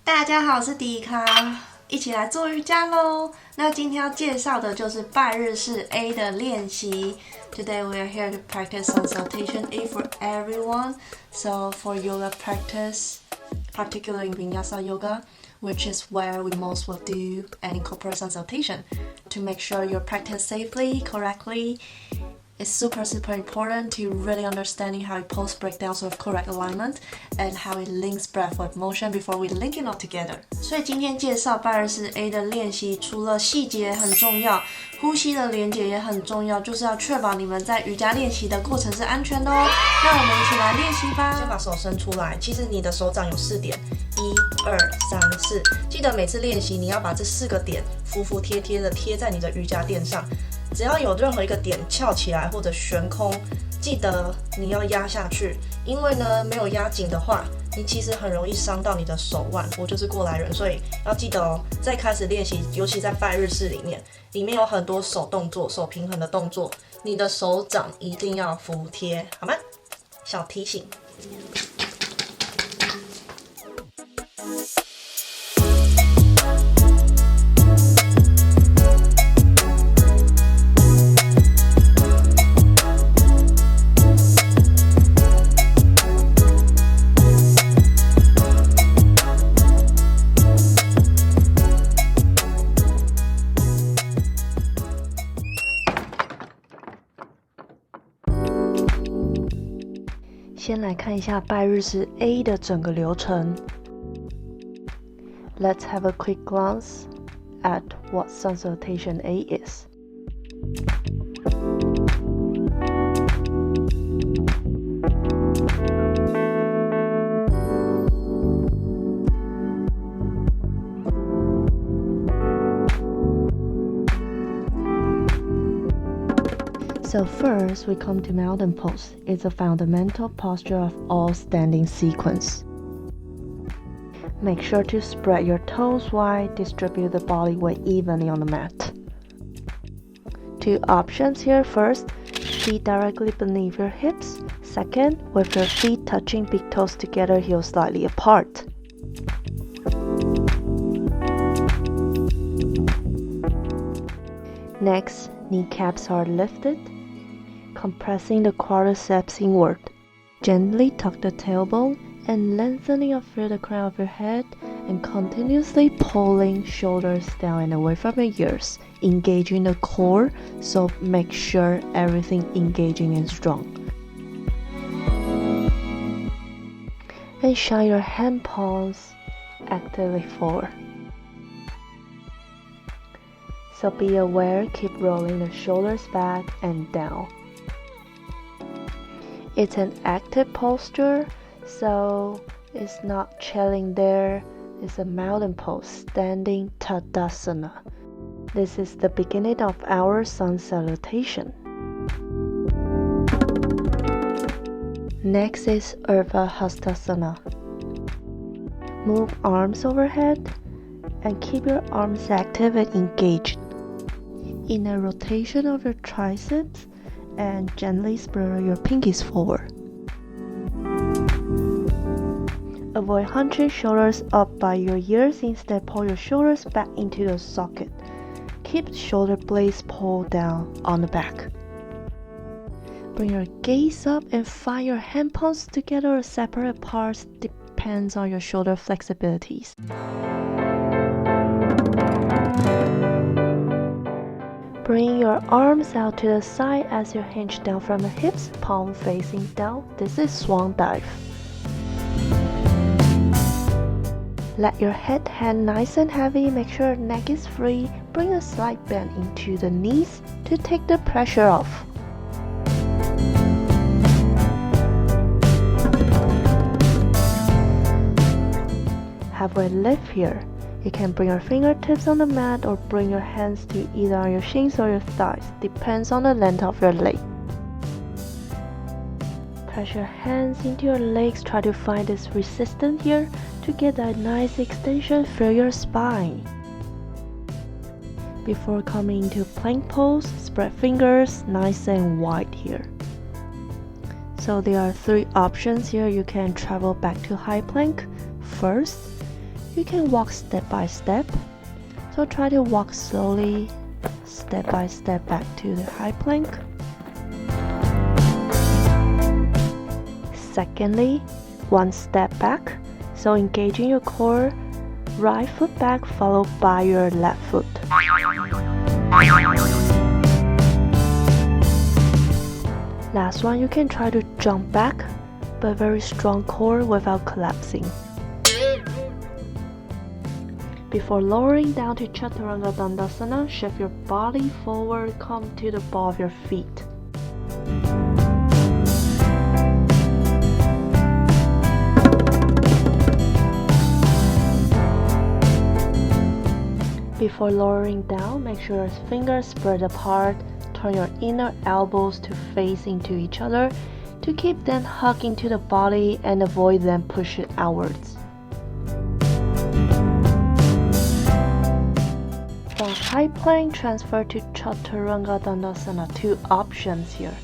大家好，我是迪卡，一起来做瑜伽咯。那今天要介绍的就是拜日式 A 的练习。Today we are here to practice some salutation A for everyone. So for yoga practice, particularly in vinyasa yoga, which is where we most will do and incorporate some salutation to make sure you practice safely, correctly. It's super important to really understanding how it pose breakdowns with correct alignment and how it links breath with motion before we link it all together. 所以今天介绍拜日式 A 的练习，除了细节很重要，呼吸的连结也很重要，就是要确保你们在瑜伽练习的过程是安全的哦。那我们一起来练习吧。先把手伸出来，其实你的手掌有4点，1、2、3、4。记得每次练习你要把这4个点服服帖帖的贴在你的瑜伽垫上。只要有任何一个点翘起来或者悬空，记得你要压下去，因为呢没有压紧的话，你其实很容易伤到你的手腕。我就是过来人，所以要记得哦，在开始练习，尤其在拜日式里面有很多手动作、手平衡的动作，你的手掌一定要服帖，好吗？小提醒。先来看一下拜日式 A 的整个流程。Let's have a quick glance at what salutation A is. So first, we come to mountain pose. It's a fundamental posture of all standing sequence. Make sure to spread your toes wide, distribute the body weight evenly on the mat. 2 options here. First, feet directly beneath your hips. Second, with your feet touching big toes together, heels slightly apart. Next, kneecaps are lifted, compressing the quadriceps inward. Gently tuck the tailbone and lengthening up through the crown of your head and continuously pulling shoulders down and away from your ears, engaging the core, so make sure everything engaging and strong. And shine your hand palms actively forward. So be aware, keep rolling the shoulders back and down. It's an active posture, so it's not chilling there. It's a mountain pose, standing Tadasana. This is the beginning of our sun salutation. Next is Urdhva Hastasana. Move arms overhead and keep your arms active and engaged. In a rotation of your triceps, and gently spread your pinkies forward. Avoid hunching shoulders up by your ears. Instead, pull your shoulders back into the socket. Keep shoulder blades pulled down on the back. Bring your gaze up and find your hand palms together or separate parts. Depends on your shoulder flexibilities. Bring your arms out to the side as you hinge down from the hips, palm facing down. This is swan dive. Let your head hang nice and heavy. Make sure your neck is free. Bring a slight bend into the knees to take the pressure off. Halfway lift here. You can bring your fingertips on the mat or bring your hands to either on your shins or your thighs. Depends on the length of your leg. Press your hands into your legs. Try to find this resistance here to get that nice extension through your spine. Before coming into plank pose, spread fingers nice and wide here. So there are 3 options here. You can travel back to high plank. First, You can walk step by step. So try to walk slowly, step by step back to the high plank. Secondly, one step back. So engaging your core, right foot back followed by your left foot. Last one, you can try to jump back, but very strong core without collapsing. Before lowering down to Chaturanga Dandasana, shift your body forward, come to the ball of your feet. Before lowering down, make sure your fingers spread apart. Turn your inner elbows to face into each other to keep them hugging to the body and avoid them pushing outwards. From high plank, transfer to Chaturanga Dandasana. Two options here.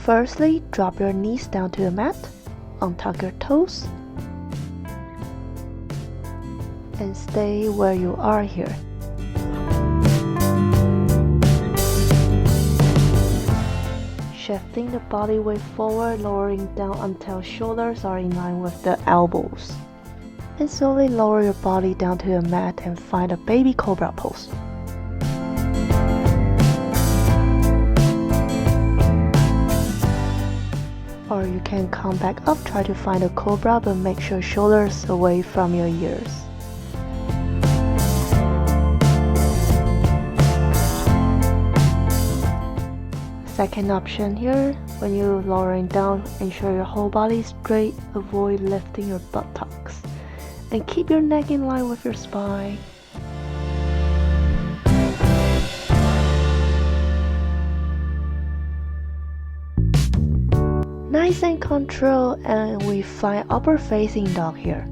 Firstly, drop your knees down to the mat, untuck your toes, and stay where you are here. Shifting the body weight forward, lowering down until shoulders are in line with the elbows. And slowly lower your body down to the mat and find a baby cobra pose. Or you can come back up, try to find a cobra, but make sure shoulders away from your ears. Second option here, when you're lowering down, ensure your whole body is straight, avoid lifting your buttocks, and keep your neck in line with your spine. Nice and controlled, and we find upward facing dog here.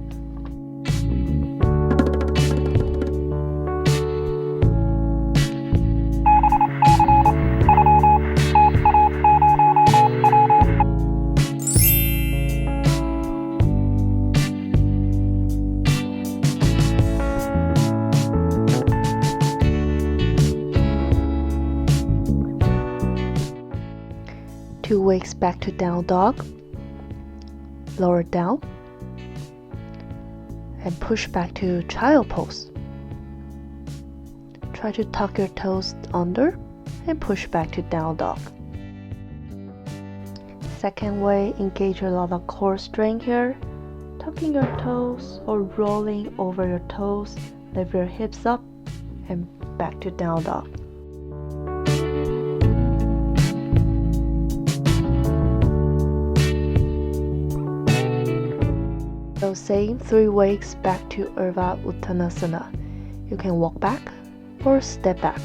Two weeks back to down dog, lower down, and push back to child pose. Try to tuck your toes under and push back to down dog. Second way, engage a lot of core strength here, tucking your toes or rolling over your toes, lift your hips up and back to down dog. So same 3 weeks back to Urdhva Uttanasana. You can walk back or step back.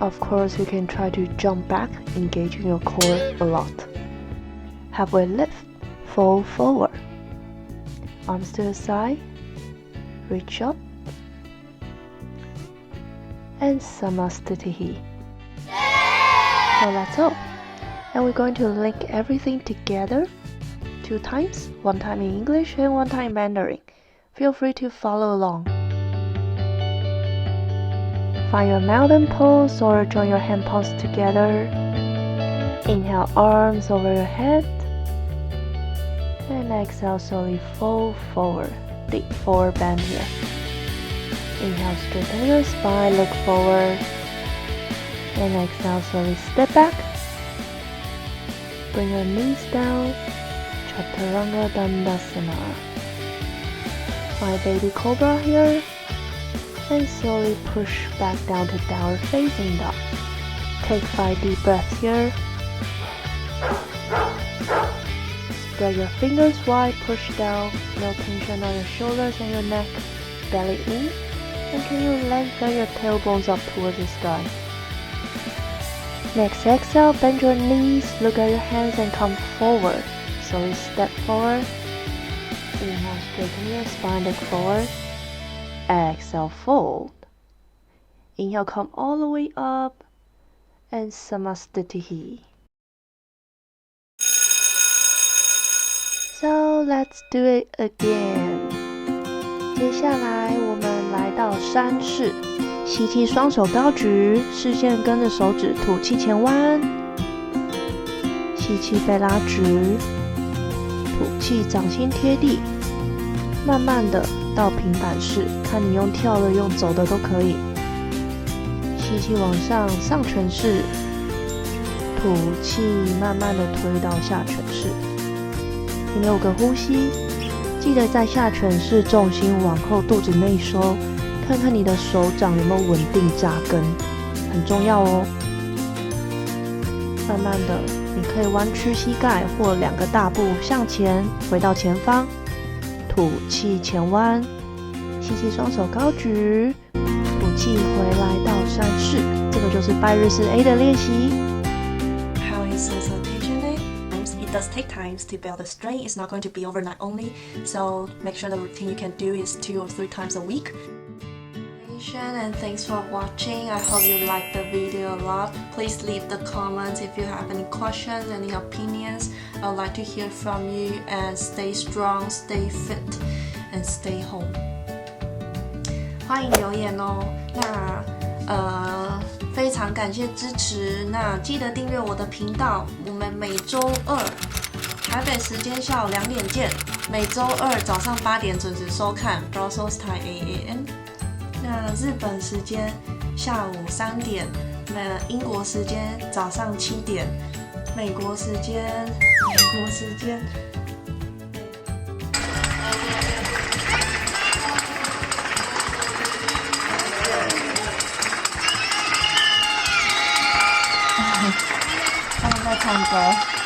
Of course, you can try to jump back, engaging your core a lot. Halfway lift, fold forward. Arms to the side, reach up, and Samastitihi. So that's all. And we're going to link everything together 2 times, 1 time in English and 1 time in Mandarin. Feel free to follow along. Find your mountain pose or join your hand palms together. Inhale, arms over your head. And exhale, slowly fold forward. Deep forward bend here. Inhale, straighten your spine, look forward. And exhale, slowly step back. Bring your knees down, Chaturanga Dandasana. Find baby cobra here, and slowly push back down to downward facing dog. Take 5 deep breaths here. Spread your fingers wide, push down, no tension on your shoulders and your neck, belly in, and can you lengthen your tailbones up towards the sky. Next exhale, bend your knees, look at your hands and come forward. Slowly step forward. Inhale, straighten your spine, look forward. Exhale, fold. Inhale, come all the way up. And Samastitihi. So let's do it again。接下来我们来到山式，吸气，双手高举，视线跟着手指，吐气前弯，吸气背拉直，吐气掌心贴地，慢慢的到平板式，看你用跳的用走的都可以。吸气往上，上犬式，吐气慢慢的推到下犬式，停6个呼吸。记得在下犬式重心往后，肚子内收，看看你的手掌有没有稳定扎根，很重要哦。慢慢的，你可以弯曲膝盖或2个大步向前，回到前方，吐气前弯，吸气双手高举，吐气回来到山式，这个就是拜日式 A 的练习。How is salutation A? It does take time to build the strength. It's not going to be overnight only. So make sure the routine you can do is 2 or 3 times a week. And thanks for watching. I hope you liked the video a lot. Please leave the comments if you have any questions, any opinions. I would like to hear from you. And stay strong, stay fit, and stay home. 欢迎留言哦。那非常感谢支持。那记得订阅我的频道。我们每周2台北时间下午2点见。每周2早上8点准时收看 Brussels Thai AAM。那日本时间下午3点，英国时间早上7点，美国时间他们在唱歌。